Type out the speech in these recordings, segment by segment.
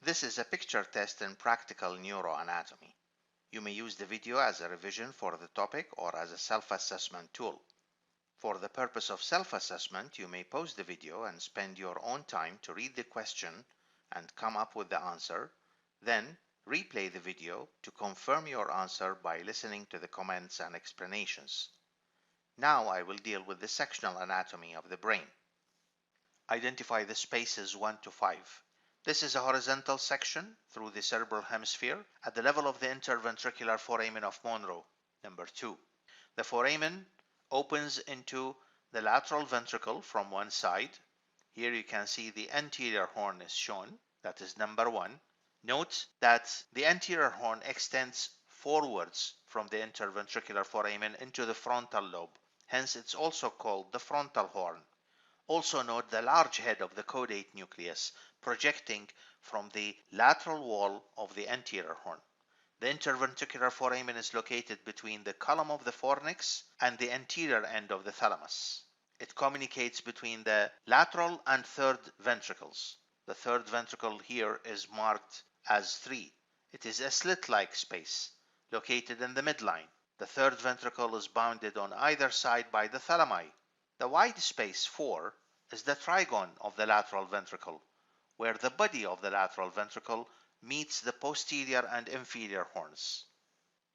This is a picture test in practical neuroanatomy. You may use the video as a revision for the topic or as a self-assessment tool. For the purpose of self-assessment, you may pause the video and spend your own time to read the question and come up with the answer. Then replay the video to confirm your answer by listening to the comments and explanations. Now I will deal with the sectional anatomy of the brain. Identify the spaces 1 to 5. This is a horizontal section through the cerebral hemisphere at the level of the interventricular foramen of Monro. Number 2. The foramen opens into the lateral ventricle from one side. Here you can see the anterior horn is shown. That is number 1. Note that the anterior horn extends forwards from the interventricular foramen into the frontal lobe. Hence, it's also called the frontal horn. Also note the large head of the caudate nucleus projecting from the lateral wall of the anterior horn. The interventricular foramen is located between the column of the fornix and the anterior end of the thalamus. It communicates between the lateral and third ventricles. The third ventricle here is marked as 3. It is a slit-like space located in the midline. The third ventricle is bounded on either side by the thalami. The wide space 4 is the trigone of the lateral ventricle, where the body of the lateral ventricle meets the posterior and inferior horns.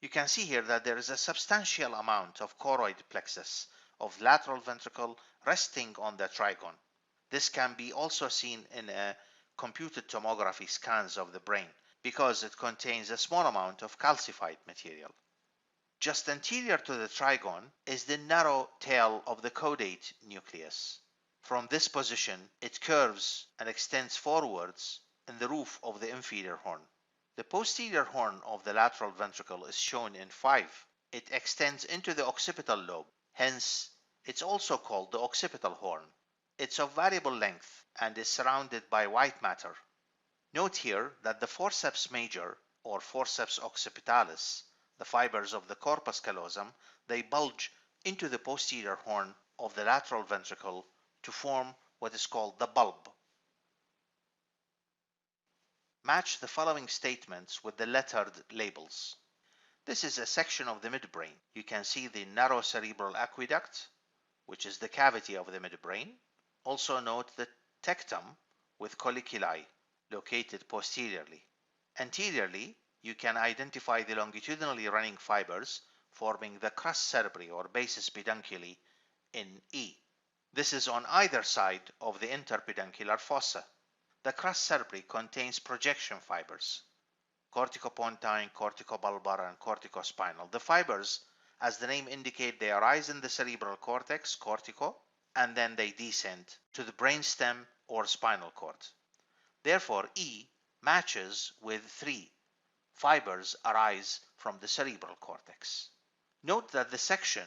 You can see here that there is a substantial amount of choroid plexus of lateral ventricle resting on the trigone. This can be also seen in a computed tomography scans of the brain because it contains a small amount of calcified material. Just anterior to the trigone is the narrow tail of the caudate nucleus. From this position, it curves and extends forwards in the roof of the inferior horn. The posterior horn of the lateral ventricle is shown in 5. It extends into the occipital lobe, hence it's also called the occipital horn. It's of variable length and is surrounded by white matter. Note here that the forceps major or forceps occipitalis, the fibers of the corpus callosum, they bulge into the posterior horn of the lateral ventricle to form what is called the bulb. Match the following statements with the lettered labels. This is a section of the midbrain. You can see the narrow cerebral aqueduct, which is the cavity of the midbrain. Also note the tectum with colliculi located posteriorly. Anteriorly, you can identify the longitudinally running fibers forming the crus cerebri or basis pedunculi in E. This is on either side of the interpeduncular fossa. The crus cerebri contains projection fibers, corticopontine, corticobulbar, and corticospinal. The fibers, as the name indicates, they arise in the cerebral cortex, cortico, and then they descend to the brainstem or spinal cord. Therefore, E matches with 3. Fibers arise from the cerebral cortex. Note that the section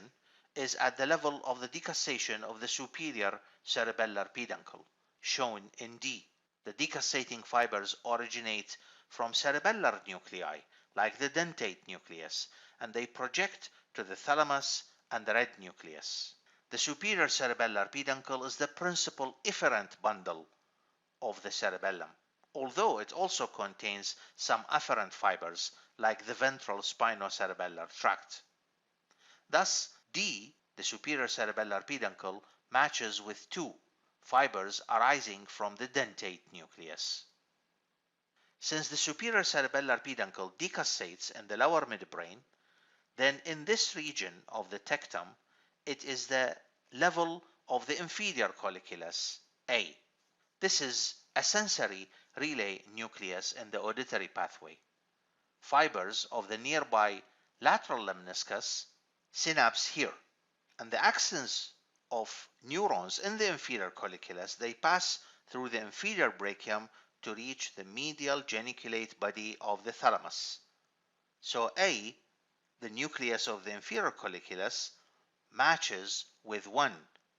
is at the level of the decussation of the superior cerebellar peduncle, shown in D. The decussating fibers originate from cerebellar nuclei, like the dentate nucleus, and they project to the thalamus and the red nucleus. The superior cerebellar peduncle is the principal efferent bundle of the cerebellum, although it also contains some afferent fibers, like the ventral spinocerebellar tract. Thus, D, the superior cerebellar peduncle, matches with 2 fibers arising from the dentate nucleus. Since the superior cerebellar peduncle decussates in the lower midbrain, then in this region of the tectum, it is the level of the inferior colliculus, A. This is a sensory relay nucleus in the auditory pathway. Fibers of the nearby lateral lemniscus synapse here, and the axons of neurons in the inferior colliculus, they pass through the inferior brachium to reach the medial geniculate body of the thalamus. So A, the nucleus of the inferior colliculus, matches with 1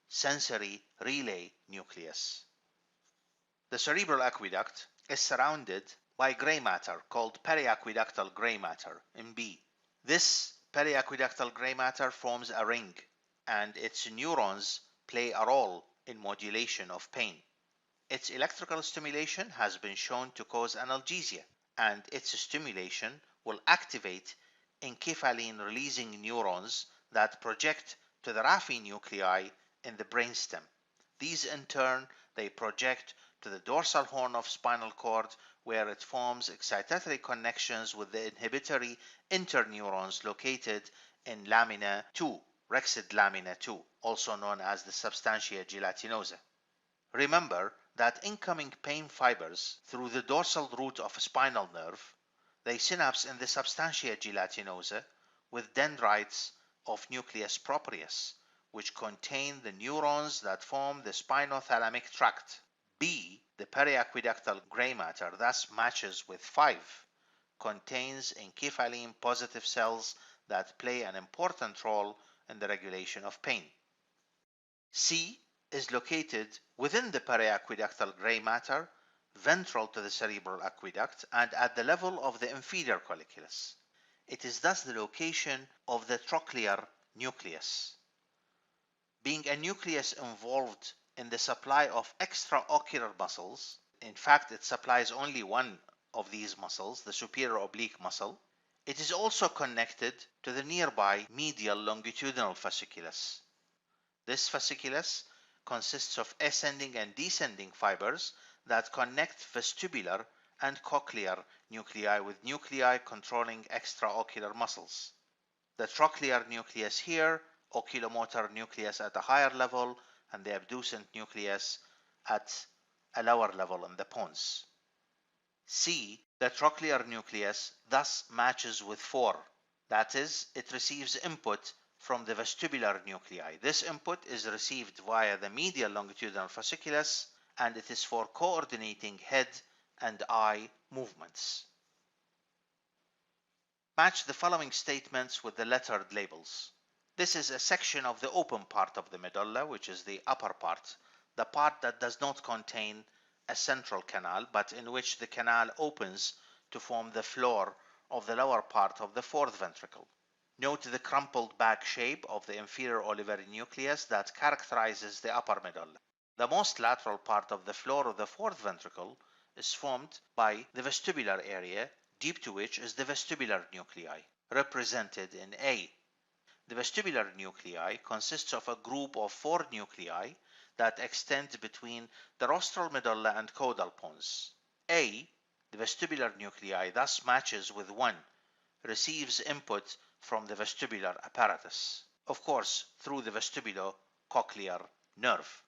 sensory relay nucleus. The cerebral aqueduct is surrounded by gray matter called periaqueductal gray matter in B. This periaqueductal gray matter forms a ring, and its neurons play a role in modulation of pain. Its electrical stimulation has been shown to cause analgesia, and its stimulation will activate enkephalin-releasing neurons that project to the Raphe nuclei in the brainstem. These in turn, they project to the dorsal horn of spinal cord, where it forms excitatory connections with the inhibitory interneurons located in lamina 2, rexid lamina 2, also known as the substantia gelatinosa. Remember that incoming pain fibers through the dorsal root of a spinal nerve, they synapse in the substantia gelatinosa with dendrites of nucleus proprius, which contain the neurons that form the spinothalamic tract. B, the periaqueductal gray matter, thus matches with 5, contains enkephalin positive cells that play an important role in the regulation of pain. C is located within the periaqueductal gray matter, ventral to the cerebral aqueduct, and at the level of the inferior colliculus. It is thus the location of the trochlear nucleus. Being a nucleus involved in the supply of extraocular muscles, in fact it supplies only one of these muscles, the superior oblique muscle, it is also connected to the nearby medial longitudinal fasciculus. This fasciculus consists of ascending and descending fibers that connect vestibular and cochlear nuclei with nuclei controlling extraocular muscles. The trochlear nucleus here, oculomotor nucleus at a higher level, and the abducent nucleus at a lower level in the pons. C, the trochlear nucleus, thus matches with 4. That is, it receives input from the vestibular nuclei. This input is received via the medial longitudinal fasciculus, and it is for coordinating head and eye movements. Match the following statements with the lettered labels. This is a section of the open part of the medulla, which is the upper part, the part that does not contain a central canal, but in which the canal opens to form the floor of the lower part of the fourth ventricle. Note the crumpled back shape of the inferior olivary nucleus that characterizes the upper medulla. The most lateral part of the floor of the fourth ventricle is formed by the vestibular area, deep to which is the vestibular nuclei, represented in A. The vestibular nuclei consists of a group of 4 nuclei that extend between the rostral medulla and caudal pons. A, the vestibular nuclei, thus matches with 1, receives input from the vestibular apparatus, of course through the vestibulo-cochlear nerve.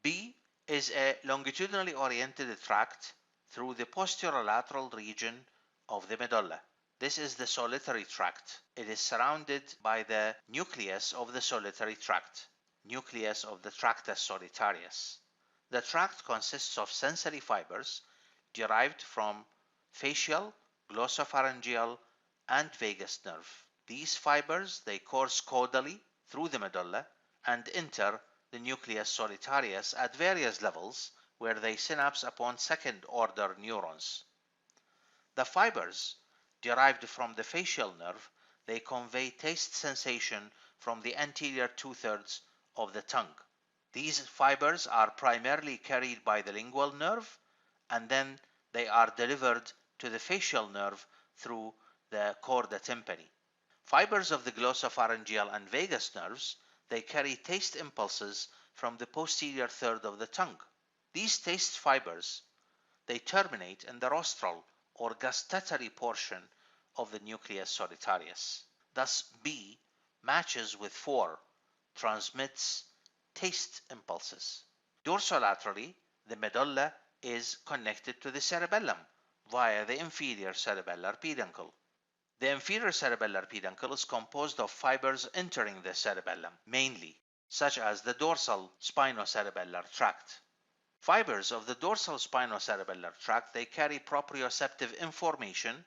B is a longitudinally oriented tract through the posterolateral region of the medulla. This is the solitary tract. It is surrounded by the nucleus of the solitary tract, nucleus of the tractus solitarius. The tract consists of sensory fibers derived from facial, glossopharyngeal, and vagus nerve. These fibers, they course caudally through the medulla and enter the nucleus solitarius at various levels, where they synapse upon second-order neurons. The fibers derived from the facial nerve, they convey taste sensation from the anterior 2/3 of the tongue. These fibers are primarily carried by the lingual nerve, and then they are delivered to the facial nerve through the chorda tympani. Fibers of the glossopharyngeal and vagus nerves, they carry taste impulses from the posterior third of the tongue. These taste fibers, they terminate in the rostral or gustatory portion of the nucleus solitarius. Thus B matches with 4, transmits taste impulses. Dorsolaterally, the medulla is connected to the cerebellum via the inferior cerebellar peduncle. The inferior cerebellar peduncle is composed of fibers entering the cerebellum, mainly, such as the dorsal spinocerebellar tract. Fibers of the dorsal spinocerebellar tract, they carry proprioceptive information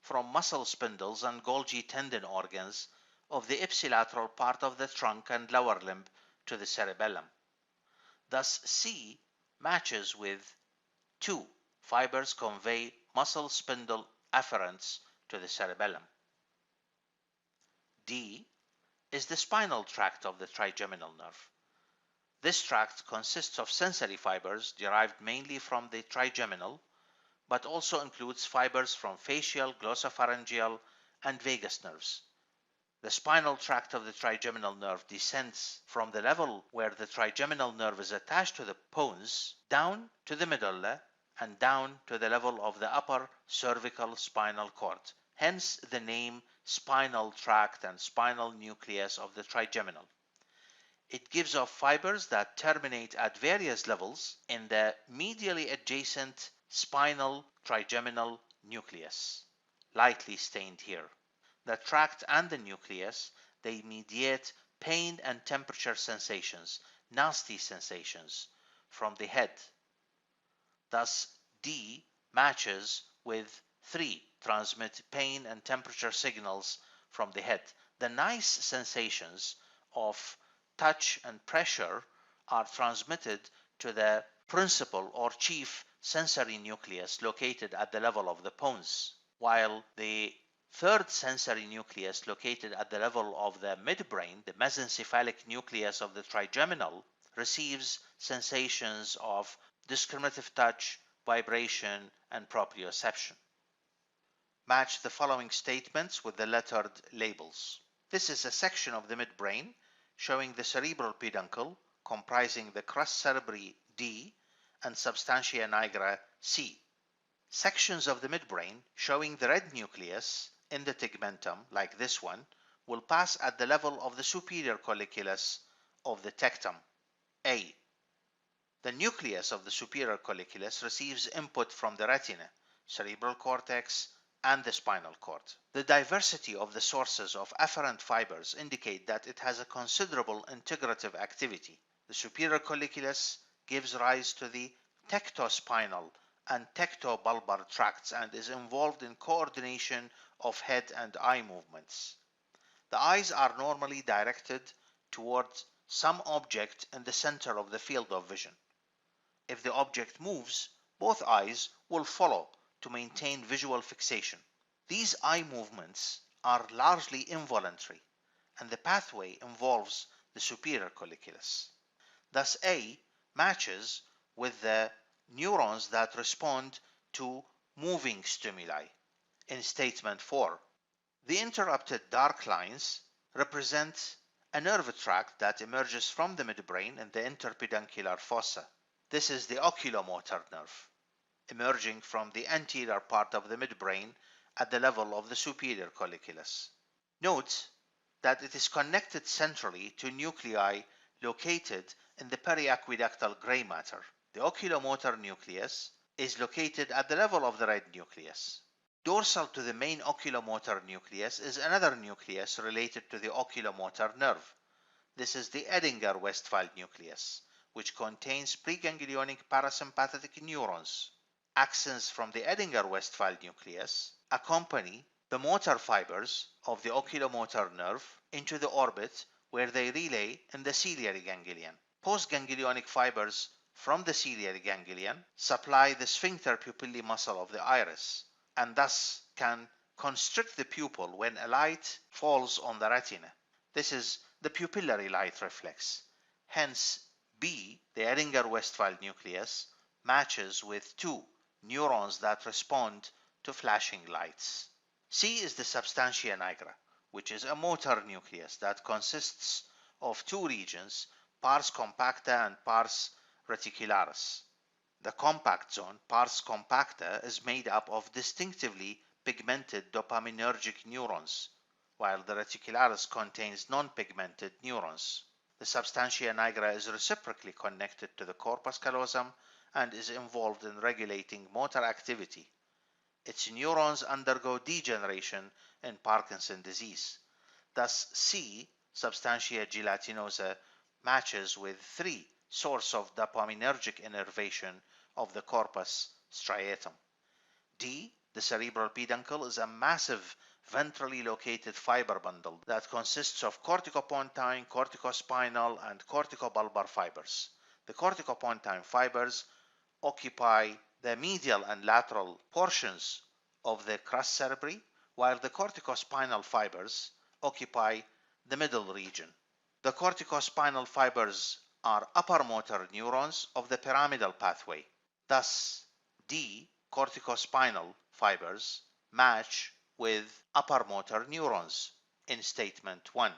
from muscle spindles and Golgi tendon organs of the ipsilateral part of the trunk and lower limb to the cerebellum. Thus C matches with 2. Fibers convey muscle spindle afferents to the cerebellum. D is the spinal tract of the trigeminal nerve. This tract consists of sensory fibers derived mainly from the trigeminal, but also includes fibers from facial, glossopharyngeal, and vagus nerves. The spinal tract of the trigeminal nerve descends from the level where the trigeminal nerve is attached to the pons down to the medulla and down to the level of the upper cervical spinal cord. Hence the name spinal tract and spinal nucleus of the trigeminal. It gives off fibers that terminate at various levels in the medially adjacent spinal trigeminal nucleus, lightly stained here. The tract and the nucleus, they mediate pain and temperature sensations, nasty sensations, from the head. Thus, D matches with 3, transmit pain and temperature signals from the head. The nice sensations of touch and pressure are transmitted to the principal or chief sensory nucleus located at the level of the pons, while the third sensory nucleus located at the level of the midbrain, the mesencephalic nucleus of the trigeminal, receives sensations of discriminative touch, vibration, and proprioception. Match the following statements with the lettered labels. This is a section of the midbrain showing the cerebral peduncle comprising the crus cerebri D and substantia nigra C. Sections of the midbrain showing the red nucleus in the tegmentum, like this one, will pass at the level of the superior colliculus of the tectum, A. The nucleus of the superior colliculus receives input from the retina, cerebral cortex, and the spinal cord. The diversity of the sources of afferent fibers indicate that it has a considerable integrative activity. The superior colliculus gives rise to the tectospinal and tectobulbar tracts and is involved in coordination of head and eye movements. The eyes are normally directed towards some object in the center of the field of vision. If the object moves, both eyes will follow to maintain visual fixation. These eye movements are largely involuntary, and the pathway involves the superior colliculus. Thus, A matches with the neurons that respond to moving stimuli. In statement 4, the interrupted dark lines represent a nerve tract that emerges from the midbrain in the interpeduncular fossa. This is the oculomotor nerve, emerging from the anterior part of the midbrain at the level of the superior colliculus. Note that it is connected centrally to nuclei located in the periaqueductal gray matter. The oculomotor nucleus is located at the level of the red nucleus. Dorsal to the main oculomotor nucleus is another nucleus related to the oculomotor nerve. This is the Edinger-Westphal nucleus, which contains preganglionic parasympathetic neurons. Axons from the Edinger-Westphal nucleus accompany the motor fibers of the oculomotor nerve into the orbit where they relay in the ciliary ganglion. Postganglionic fibers from the ciliary ganglion supply the sphincter pupillae muscle of the iris and thus can constrict the pupil when a light falls on the retina. This is the pupillary light reflex. Hence, B, the Edinger-Westphal nucleus, matches with 2 neurons that respond to flashing lights. C is the substantia nigra, which is a motor nucleus that consists of 2 regions, pars compacta and pars reticularis. The compact zone, pars compacta, is made up of distinctively pigmented dopaminergic neurons, while the reticularis contains non-pigmented neurons. The substantia nigra is reciprocally connected to the corpus callosum and is involved in regulating motor activity. Its neurons undergo degeneration in Parkinson disease. Thus, C, substantia gelatinosa, matches with 3 source of dopaminergic innervation of the corpus striatum. D, the cerebral peduncle, is a massive ventrally located fiber bundle that consists of corticopontine, corticospinal, and corticobulbar fibers. The corticopontine fibers occupy the medial and lateral portions of the crus cerebri, while the corticospinal fibers occupy the middle region. The corticospinal fibers are upper motor neurons of the pyramidal pathway. Thus, D corticospinal fibers match with upper motor neurons in statement 1.